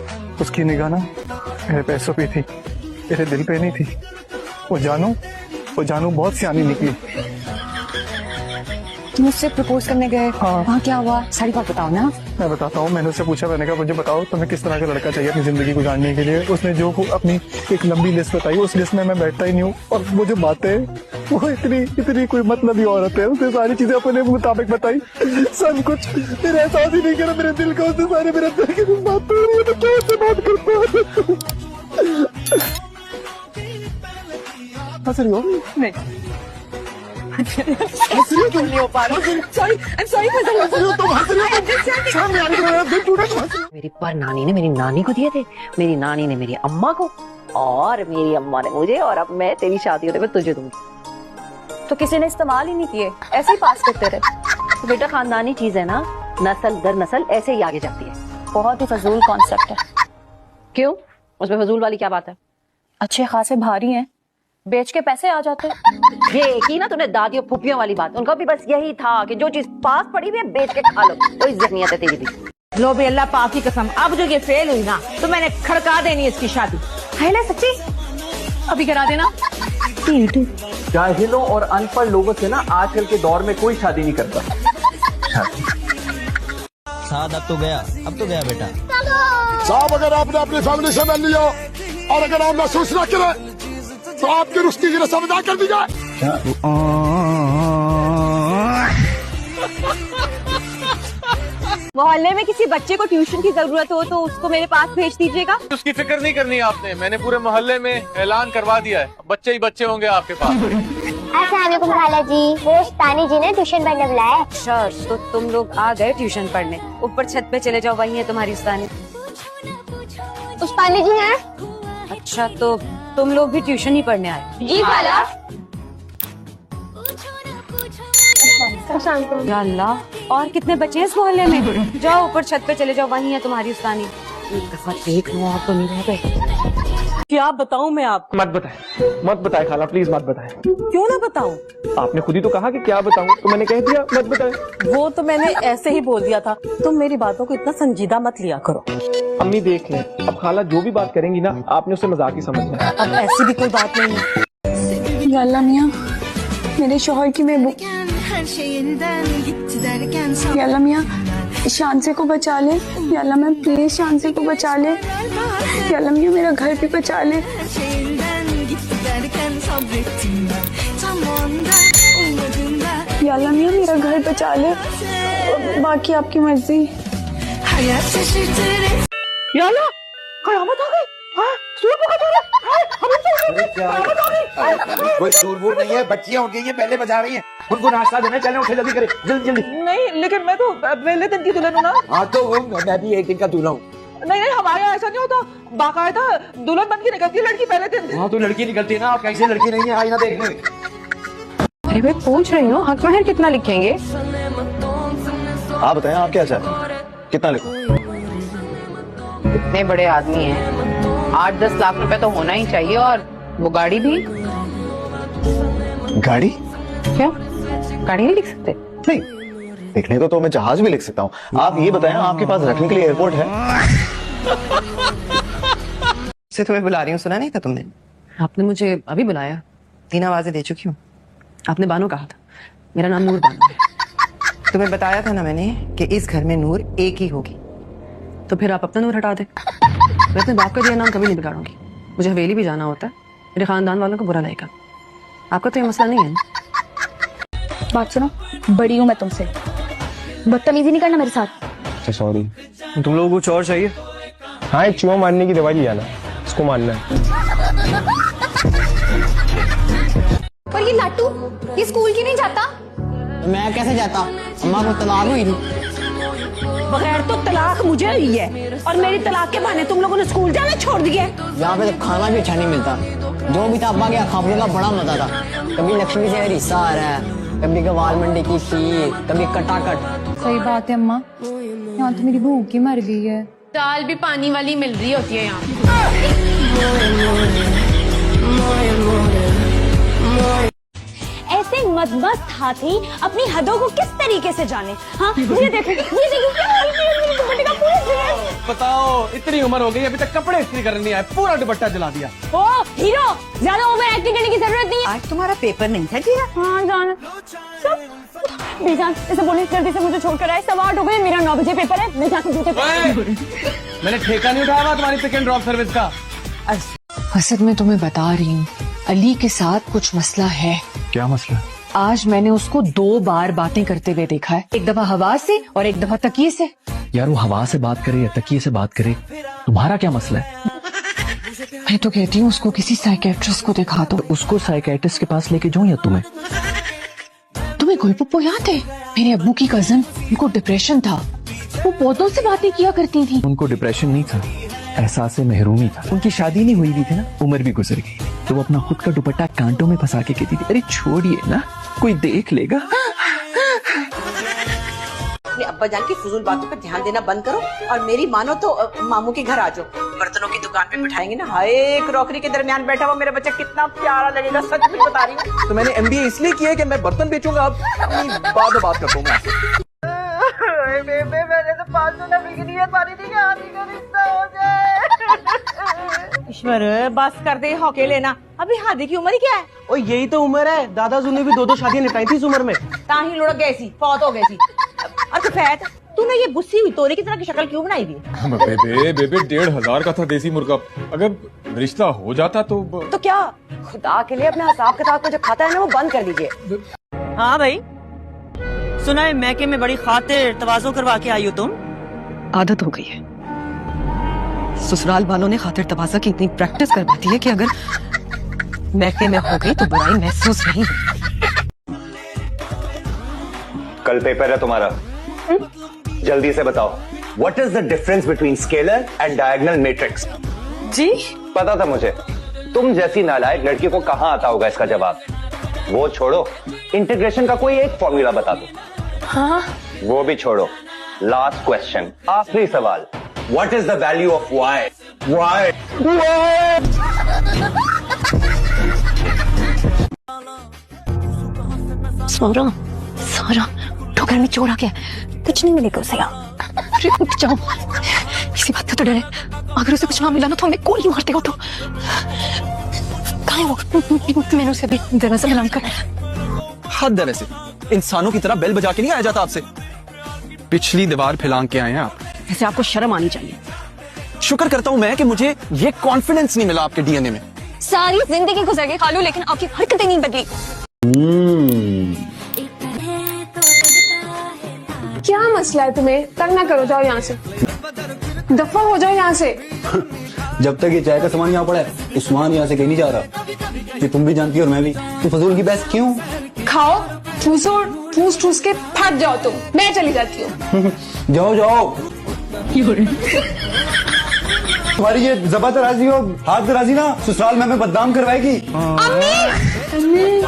उसकी निगाह ना मेरे पैसों पे थी, मेरे दिल पे नहीं थी। वो जानू बहुत सियानी निकली। तुम उससे प्रपोज करने गए? हाँ। वहाँ क्या हुआ? सारी बात बताओ ना। मैं बताता हूँ। मैंने उससे पूछा, मैंने कहा मुझे बताओ तुम्हें किस तरह का लड़का चाहिए अपनी जिंदगी गुजारने के लिए। उसने जो अपनी एक लंबी लिस्ट बताई, उस लिस्ट में मैं बैठता ही नहीं हूँ। और वो जो बातें, वो इतनी कोई मतलबी औरत है। उसने सारी चीजें अपने मुताबिक बताई, सब कुछ। मेरा एहसास ही नहीं करा मेरे दिल का। उसने सारे मेरे दिल की बात हो रही है, तो क्या उससे बात करता हंस रही हो? नहीं नहीं हो पा रहा। सॉरी, आई एम सॉरी मेरी पर नानी ने मेरी नानी को दिए थे, मेरी नानी ने मेरी अम्मा को, और मेरी अम्मा ने मुझे, और अब मैं तेरी शादी होते हुए तुझे दूंगी। तो किसी ने इस्तेमाल ही नहीं किए, ऐसे ही पास करते रहे। तो बेटा खानदानी चीज है ना, नस्ल दर नस्ल ऐसे ही आगे जाती है। बहुत ही फजूल कॉन्सेप्ट है। क्यों? उसमें फजूल वाली क्या बात है? अच्छे खासे भारी हैं, बेच के पैसे आ जाते। ये की ना तूने दादी और फूफियों वाली बात, उनका भी बस यही था कि जो चीज पास पड़ी हुई है बेच के खा लो। कोई जहनियत है तेरी भी। लो बे अल्लाह पाक की कसम, अब जो ये फेल हुई ना तो मैंने खड़का देनी है इसकी शादी। है सच्ची? अभी करा देना। जाहिलों और अनपढ़ लोगों से ना आजकल के दौर में कोई शादी नहीं करता। साथ अब तो गया बेटा। साहब अगर आपने अपनी फैमिली से मिल लिया और अगर आप महसूस न करें तो आपकी रुश्ती की रस्म अदा कर दी जाए। मोहल्ले में किसी बच्चे को ट्यूशन की जरूरत हो तो उसको मेरे पास भेज दीजिएगा। उसकी फिक्र नहीं करनी आपने, मैंने पूरे मोहल्ले में ऐलान करवा दिया है, बच्चे ही बच्चे होंगे आपके पास। अस्सलामुअलैकुम खाला जी, वो तानी जी ने ट्यूशन पढ़ने बुलाया है। अच्छा, तो तुम लोग आ गए ट्यूशन पढ़ने। ऊपर छत पे चले जाओ, वही है तुम्हारी उस्तानी। उस्तानी जी हैं? अच्छा, तो तुम लोग भी ट्यूशन ही पढ़ने आए? जी खाला। या अल्लाह, और कितने बच्चे हैं इस मोहल्ले में? जाओ ऊपर छत पे चले जाओ, वही है तुम्हारी उस्तानी। एक दफा देख लो, आप तो नहीं रह गए। क्या बताऊं मैं आपको? मत बताए खाला, प्लीज मत बताए। क्यों ना बताऊं? आपने खुद ही तो कहा कि क्या बताऊं, तो मैंने कह दिया मत बताए। वो तो मैंने ऐसे ही बोल दिया था। तुम मेरी बातों को इतना संजीदा मत लिया करो। अम्मी देख लें, अब खाला जो भी बात करेंगी ना आपने उसे मजाक ही समझना है। अब ऐसी भी कोई बात नहीं है। या अल्लाह मियां, मेरे शौहर की महबूब। या अल्लाह मियां, शांसे को बचा ले। या अल्लाह मैं प्लीज शांसे को बचा ले। या अल्लाह मियां, मेरा घर भी बचा ले। या अल्लाह मियां, मेरा घर बचा ले। बाकी आपकी मर्जी। या अल्लाह, कयामत आ गई। हाँ, सूरज का चोर है। कोई सूरबूर नहीं है, बच्चियां उठ गई हैं, पहले बजा रही हैं। उनको नाश्ता देना, चलें उठे जल्दी करें, जल्दी। नहीं, लेकिन मैं तो पहले दिन की दुल्हन हूँ ना। हाँ तो मैं भी एक दिन का दूल्हा हूँ। नहीं, हमारे यहाँ ऐसा नहीं होता। बाकायदा दुल्हन बन के निकलती है लड़की पहले दिन। हाँ तो लड़की निकलती है ना, आप कैसे लड़की नहीं है, आई ना देखने। अरे भाई पूछ रही हूँ, हक महर कितना लिखेंगे? आप बताएं, आप क्या चाहते हैं, कितना लिखूं? इतने बड़े आदमी हैं, 8-10 लाख रुपए तो होना ही चाहिए। और वो गाड़ी भी। गाड़ी? क्या गाड़ी नहीं लिख सकते? नहीं, लिखने को तो मैं जहाज भी लिख सकता हूँ। आप ये बताएं, आपके पास रखने के लिए एयरपोर्ट है? से तुम्हें बुला रही हूँ, सुना नहीं था तुमने? आपने मुझे अभी बुलाया? 3 आवाजें दे चुकी हूँ। आपने बानो कहा था, मेरा नाम नूर बानो है। तुम्हें बताया था ना मैंने कि इस घर में नूर एक ही होगी। तो फिर आप अपना नूर हटा दे। मैं अपने बाप का दिया नाम कभी नहीं बिगाड़ूंगी। मुझे हवेली भी जाना होता है, मेरे खानदान वालों को बुरा लगेगा। आपका तो ये मसला नहीं है ना? बात सुनो, बड़ी हूँ मैं तुमसे, बदतमीजी नहीं करना मेरे साथ। अच्छा सॉरी। तुम लोगों को कुछ और चाहिए? हाँ, एक चूहा मारने की दवाई लिया ना, इसको मारना है। और ये लाटू, ये स्कूल क्यों नहीं जाता? मैं कैसे जाता? अम्मा को तलाक हुई थी। बगैर तो तलाक मुझे हुई है, और मेरी तलाक के बहाने तुम लोगों ने स्कूल जाना छोड़ दिया। यहाँ पे तो खाना भी अच्छा नहीं मिलता। जो भी था अब्बा के खाने का बड़ा मजा था। कभी लक्ष्मी से हिस्सा आ रहा है, कभी गवाल मंडी की खीर, कभी कटाकट। सही बात है अम्मा, यहाँ तो मेरी भूख ही मर गई है। दाल भी पानी वाली मिल रही होती है यहाँ। ऐसे मदमस्त हाथी अपनी हदों को किस तरीके से जाने। हाँ, मुझे देखो, मुझे देखो क्या हाल किया है मेरे दुपट्टे का पूरा ड्रेस। बताओ, इतनी उम्र हो गई अभी तक कपड़े इस्त्री करने नहीं आए, पूरा दुपट्टा जला दिया। ओ हीरो, ज्यादा ओवर एक्टिंग करने की जरूरत नहीं है। आज तुम्हारा पेपर नहीं था जीरा? हाँ जान बेजान इसे बोलिए जल्दी से मुझे छोड़कर आए, 8:15 हो गए, मेरा 9 बजे पेपर है, मैं जाकर जूते मैंने ठेका नहीं उठाया तुम्हारी पिक एंड ड्रॉप सर्विस का। असद मैं तुम्हें बता रही हूँ, अली के साथ कुछ मसला है। क्या मसला? आज मैंने उसको 2 बार बातें करते हुए देखा है, एक दफा हवा से और एक दफा तकिए से। यार वो हवा से बात करे या तकिए से बात करे, तुम्हारा क्या मसला है? मैं तो कहती हूँ उसको किसी साइकेट्रिस्ट को दिखा दो। उसको साइकेट्रिस्ट के पास लेके जाऊं या तुम्हें? तुम्हें गुल पुप्पो याद है? मेरे अब्बू की कजन, उनको डिप्रेशन था, वो पौधों से बातें किया करती थी। उनको डिप्रेशन नहीं था, एहसास महरूमी था। उनकी शादी नहीं हुई भी थी ना, उम्र भी गुजर गई, तो वो अपना खुद का दुपट्टा कांटों में फंसा के कहती थी, अरे छोड़िए ना, कोई देख लेगा। अपने अब्बा जान की फजूल बातों पर ध्यान देना बंद करो और मेरी मानो तो मामू के घर आ जाओ, बर्तनों की दुकान पे बिठाएंगे ना, हाय क्रॉकरी के दरमियान बैठा हुआ मेरा बच्चा कितना प्यारा लगेगा, सच में बता रही हूँ। तो मैंने MBA इसलिए किया है कि मैं बर्तन बेचूंगा। अब बाद में बात करता हूँ मैं। मैंने तो 500 ना बिकनी है, पानी नहीं आती का रिश्ता हो जाए। ईश्वर बस कर दे हौके लेना, अभी हादी की उम्र ही क्या है? ओ यही तो उम्र है, दादाजी ने भी 2-2 शादियां निपटाई थी इस उम्र में। ताही लुढ़क गई सी, फौत हो गई सी। और सफेद तूने ये बुस्सी हुई तोरी की तरह की शक्ल क्यों बनाई हुई? बेबे 1,500 का था देसी मुर्गा, अगर रिश्ता हो जाता तो क्या खुदा के लिए अपने हिसाब किताब को जो खाता है ना वो बंद कर दीजिए। हाँ भाई सुना है मैके में बड़ी खातिर तवाज़ो करवा के आई हो तुम? आदत हो गई है, ससुराल वालों ने खातिर तवाज़ा की इतनी प्रैक्टिस करवा दी है कि अगर मैके में हो गई तो बुराई महसूस नहीं होती। कल पेपर है तुम्हारा, जल्दी से बताओ, what is the difference between scalar and diagonal matrix? जी पता था मुझे, तुम जैसी नालायक लड़की को कहां आता होगा इसका जवाब। वो छोड़ो, इंटीग्रेशन का कोई एक फॉर्मूला बता दो। हाँ वो भी छोड़ो, लास्ट क्वेश्चन, आखिरी सवाल, what is the value of Y? Y सारा सारा तो घर में चोर आ गया, कुछ नहीं मिलेगा उसे यहाँ। अरे उठ जाओ, इसी बात का तो डर है, अगर उसे कुछ ना मिला ना तो हमें गोली मार देगा। तो कहाँ है वो? मैंने उसे अभी दरवाजा बंद कर। हद है वैसे, इंसानों की तरह बेल बजा के नहीं आया जाता आपसे, पिछली दीवार फैलांग के आए हैं आप। ऐसे आपको शर्म आनी चाहिए। शुक्र करता हूँ मैं कि मुझे ये कॉन्फिडेंस नहीं मिला आपके DNA में। सारी जिंदगी गुजर गई खालू, लेकिन आपकी हरकतें नहीं बदली। क्या मसला है तुम्हें? तंग ना करो, जाओ यहाँ से, दफा हो जाओ यहाँ से। जब तक ये चाय का सामान यहाँ पड़ा है, उस्मान यहाँ से कहीं नहीं जा रहा। ये तुम भी जानती हो और मैं भी। तू फजूल की बहस क्यों? खाओ, ठूसो, ठूस ठूस के फट जाओ तुम, मैं चली जाती हूँ। जाओ जाओ। तुम्हारी ये ज़बान राजी हो, हाथ राजी ना, ससुराल में हमें बदनाम करवाएगी। अम्मी